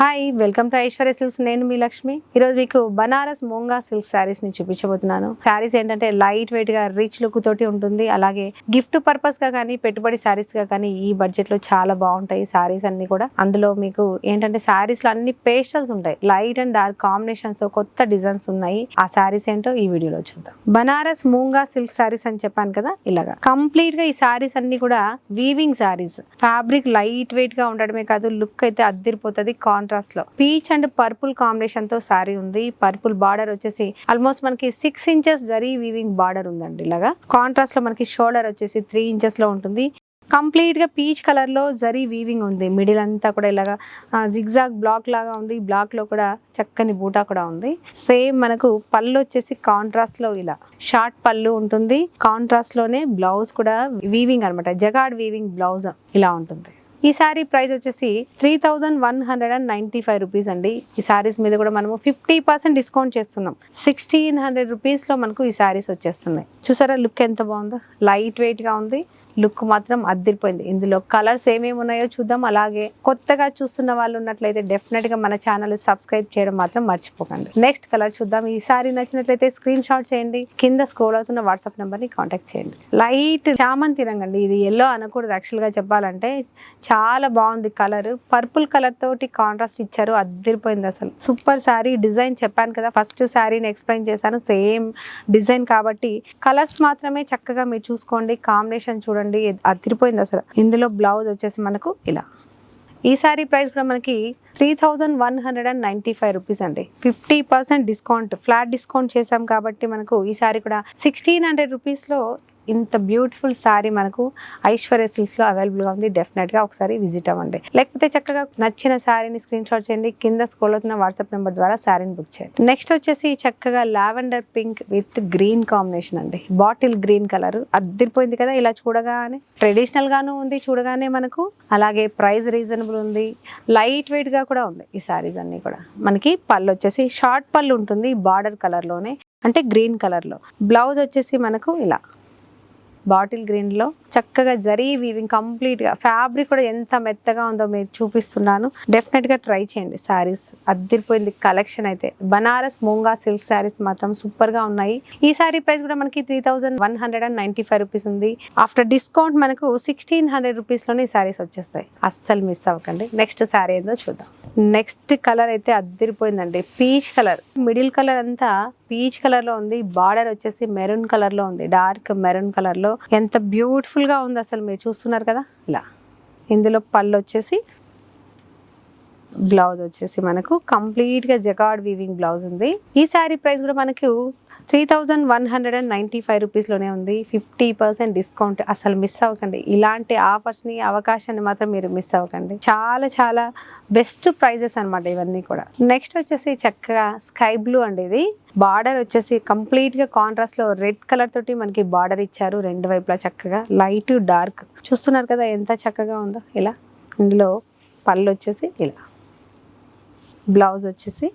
Hi welcome to Aishwarya silks. నేను మీ లక్ష్మి. ఈరోజు మీకు బనారస్ మూంగా సిల్క్ శారీస్ ని చూపించబోతున్నాను. శారీస్ ఏంటంటే లైట్ వెయిట్ గా రిచ్ లుక్ తోటి ఉంటుంది. అలాగే గిఫ్ట్ పర్పస్ గా కానీ పెట్టుబడి శారీస్ గా కానీ ఈ బడ్జెట్ లో చాలా బాగుంటాయి శారీస్ అన్ని కూడా. అందులో మీకు ఏంటంటే శారీస్ లో అన్ని పేస్టల్స్ ఉంటాయి, లైట్ అండ్ డార్క్ కాంబినేషన్స్, కొత్త డిజైన్స్ ఉన్నాయి. ఆ శారీస్ ఏంటో ఈ వీడియోలో చూద్దాం. బనారస్ మూంగా సిల్క్ శారీస్ అని చెప్పాను కదా, ఇలాగా కంప్లీట్ గా ఈ శారీస్ అన్ని కూడా weaving saris. Fabric light weight గా ఉండడమే కాదు, లుక్ అయితే అద్దిరిపోతుంది. కాంట్రాస్ట్ లో పీచ్ అండ్ పర్పుల్ కాంబినేషన్ తో సారీ ఉంది. పర్పుల్ బార్డర్ వచ్చేసి ఆల్మోస్ట్ మనకి 6 ఇంచెస్ జరీ వీవింగ్ బార్డర్ ఉందండి. ఇలాగా కాంట్రాస్ట్ లో మనకి షోల్డర్ వచ్చేసి 3 ఇంచెస్ లో ఉంటుంది. కంప్లీట్ గా పీచ్ కలర్ లో జరీ వీవింగ్ ఉంది. మిడిల్ అంతా కూడా ఇలాగా జిగ్జాగ్ బ్లాక్ లాగా ఉంది. బ్లాక్ లో కూడా చక్కని బూటా కూడా ఉంది. సేమ్ మనకు పళ్ళు వచ్చేసి కాంట్రాస్ట్ లో ఇలా షార్ట్ పళ్ళు ఉంటుంది. కాంట్రాస్ట్ లోనే బ్లౌజ్ కూడా వీవింగ్ అనమాట, జగాడ్ వీవింగ్ బ్లౌజ్ ఇలా ఉంటుంది. ఈ శారీ ప్రైస్ వచ్చేసి 3195 రూపీస్ అండి. ఈ శారీస్ మీద కూడా మనము 50% డిస్కౌంట్ చేస్తున్నాం. 1600 రూపీస్ లో మనకు ఈ శారీస్ వచ్చేస్తున్నాయి. చూసారా లుక్ ఎంత బాగుందో, లైట్ వెయిట్ గా ఉంది. లుక్ మాత్రం అద్దిరిపోయింది. ఇందులో కలర్స్ ఏమేమి ఉన్నాయో చూద్దాం. అలాగే కొత్తగా చూస్తున్న వాళ్ళు ఉన్నట్లయితే డెఫినెట్ గా మన ఛానల్ సబ్స్క్రైబ్ చేయడం మాత్రం మర్చిపోకండి. నెక్స్ట్ కలర్ చూద్దాం. ఈ సారీ నచ్చినట్లయితే స్క్రీన్ షాట్ చేయండి, కింద స్క్రోల్ అవుతున్న వాట్సాప్ నెంబర్ ని కాంటాక్ట్ చేయండి. లైట్ చామంతి రంగు అండి, ఇది ఎల్లో అనకూడదు యాక్చువల్ గా చెప్పాలంటే. చాలా బాగుంది కలర్, పర్పుల్ కలర్ తోటి కాంట్రాస్ట్ ఇచ్చారు, అద్దిరిపోయింది అసలు. సూపర్ శారీ. డిజైన్ చెప్పాను కదా, ఫస్ట్ శారీని ఎక్స్ప్లెయిన్ చేశాను, సేమ్ డిజైన్ కాబట్టి కలర్స్ మాత్రమే చక్కగా మీరు చూసుకోండి. కాంబినేషన్ చూడండి, అదిరిపోయింది అసలు. ఇందులో బ్లౌజ్ వచ్చేసి మనకు ఇలా. ఈ సారీ ప్రైస్ కూడా మనకి 3195 రూపీస్ అండి. 50% డిస్కౌంట్, ఫ్లాట్ డిస్కౌంట్ చేసాం కాబట్టి మనకు ఈ సారీ కూడా 1600 రూపీస్ లో ఇంత బ్యూటిఫుల్ శారీ మనకు ఐశ్వర్య సిల్క్స్ లో అవైలబుల్ గా ఉంది. డెఫినెట్ గా ఒకసారి విజిట్ అవ్వండి. లేకపోతే చక్కగా నచ్చిన శారీని స్క్రీన్ షాట్ చేయండి, కింద స్క్రోల్ అవుతున్న వాట్సాప్ నెంబర్ ద్వారా శారీని బుక్ చేయండి. నెక్స్ట్ వచ్చేసి చక్కగా lavender pink with green combination అండి. బాటిల్ గ్రీన్ కలర్ అద్దిరిపోయింది కదా. ఇలా చూడగానే ట్రెడిషనల్ గాను ఉంది చూడగానే మనకు, అలాగే ప్రైస్ రీజనబుల్ ఉంది, లైట్ వెయిట్ గా కూడా ఉంది. ఈ శారీస్ అన్ని కూడా మనకి పళ్ళు వచ్చేసి షార్ట్ పళ్ళు ఉంటుంది, బార్డర్ కలర్ లోనే, అంటే గ్రీన్ కలర్ లో. బ్లౌజ్ వచ్చేసి మనకు ఇలా బాటిల్ గ్రీన్ లో చక్కగా జరీ వీవింగ్ కంప్లీట్ గా. ఫ్యాబ్రిక్ కూడా ఎంత మెత్తగా ఉందో మీరు చూపిస్తున్నాను, డెఫినెట్ గా ట్రై చేయండి. శారీస్ అద్దిరిపోయింది కలెక్షన్ అయితే. బనారస్ మూంగా సిల్క్ శారీస్ మాత్రం సూపర్ గా ఉన్నాయి. ఈ శారీ ప్రైస్ కూడా మనకి 3195 రూపీస్ ఉంది. ఆఫ్టర్ డిస్కౌంట్ మనకు 1600 రూపీస్ లోనే ఈ శారీస్ వచ్చేస్తాయి. అస్సలు మిస్ అవ్వకండి. నెక్స్ట్ శారీ ఏందో చూద్దాం. నెక్స్ట్ కలర్ అయితే అద్దిరిపోయిందండి. పీచ్ కలర్, మిడిల్ కలర్ అంతా పీచ్ కలర్ లో ఉంది. బార్డర్ వచ్చేసి మెరూన్ కలర్ లో ఉంది, డార్క్ మెరూన్ కలర్ లో. ఎంత బ్యూటిఫుల్ గా ఉంది అసలు, మీరు చూస్తున్నారు కదా ఇలా. ఇందులో పళ్ళు వచ్చేసి, బ్లౌజ్ వచ్చేసి మనకు కంప్లీట్ గా జకార్డ్ వీవింగ్ బ్లౌజ్ ఉంది. ఈ శారీ ప్రైస్ కూడా మనకు 3195 రూపీస్ లోనే ఉంది. 50% డిస్కౌంట్. అసలు మిస్ అవ్వకండి. ఇలాంటి ఆఫర్స్ ని, అవకాశాన్ని మాత్రం మీరు మిస్ అవ్వకండి. చాలా చాలా బెస్ట్ ప్రైజెస్ అనమాట ఇవన్నీ కూడా. నెక్స్ట్ వచ్చేసి చక్కగా స్కై బ్లూ అండి. ఇది బార్డర్ వచ్చేసి కంప్లీట్ గా కాంట్రాస్ట్ లో రెడ్ కలర్ తోటి మనకి బార్డర్ ఇచ్చారు. రెండు వైపులా చక్కగా లైట్ డార్క్. చూస్తున్నారు కదా ఎంత చక్కగా ఉందో ఇలా. ఇందులో పళ్ళు వచ్చేసి ఇలా, బ్లౌజ్ వచ్చేసి.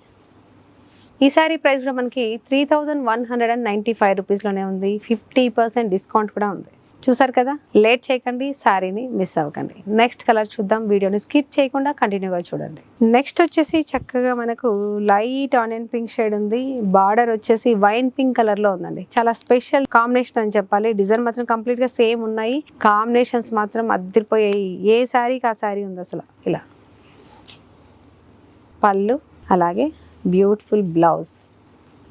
ఈ సారీ ప్రైస్ కూడా మనకి 3195 రూపీస్ లోనే ఉంది. 50% డిస్కౌంట్ కూడా ఉంది. చూసారు కదా, లేట్ చేయకండి, శారీని మిస్ అవ్వకండి. నెక్స్ట్ కలర్ చూద్దాం. వీడియోని స్కిప్ చేయకుండా కంటిన్యూగా చూడండి. నెక్స్ట్ వచ్చేసి చక్కగా మనకు లైట్ ఆనియన్ పింక్ షేడ్ ఉంది. బార్డర్ వచ్చేసి వైన్ పింక్ కలర్ లో ఉందండి. చాలా స్పెషల్ కాంబినేషన్ అని చెప్పాలి. డిజైన్ మాత్రం కంప్లీట్ గా సేమ్ ఉన్నాయి, కాంబినేషన్స్ మాత్రం అద్దరిపోయాయి. ఏ శారీకి ఆ శారీ ఉంది అసలు. ఇలా పళ్ళు, అలాగే బ్యూటిఫుల్ బ్లౌజ్.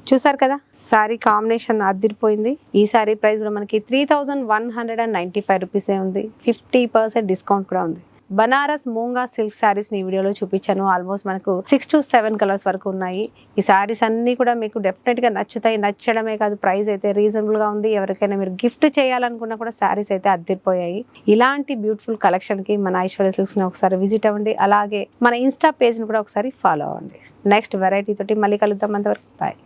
చూసారు కదా, శారీ కాంబినేషన్ అదిరిపోయింది. ఈ శారీ ప్రైస్ కూడా మనకి 3195 రూపీసే ఉంది. 50% డిస్కౌంట్ కూడా ఉంది. బనారస్ మూంగా సిల్క్ శారీస్ ని వీడియోలో చూపించాను. ఆల్మోస్ట్ మనకు 6 to 7 కలర్స్ వరకు ఉన్నాయి. ఈ శారీస్ అన్ని కూడా మీకు డెఫినెట్ గా నచ్చుతాయి. నచ్చడమే కాదు, ప్రైస్ అయితే రీజనబుల్ గా ఉంది. ఎవరికైనా మీరు గిఫ్ట్ చేయాలనుకున్నా కూడా శారీస్ అయితే అద్దిరిపోయాయి. ఇలాంటి బ్యూటిఫుల్ కలెక్షన్ కి మన ఐశ్వర్య సిల్క్స్ ని ఒకసారి విజిట్ అవ్వండి. అలాగే మన ఇన్స్టా పేజ్ ని కూడా ఒకసారి ఫాలో అవ్వండి. నెక్స్ట్ వెరైటీ తోటి మళ్ళీ కలుద్దాం. అంతవరకు బాయ్.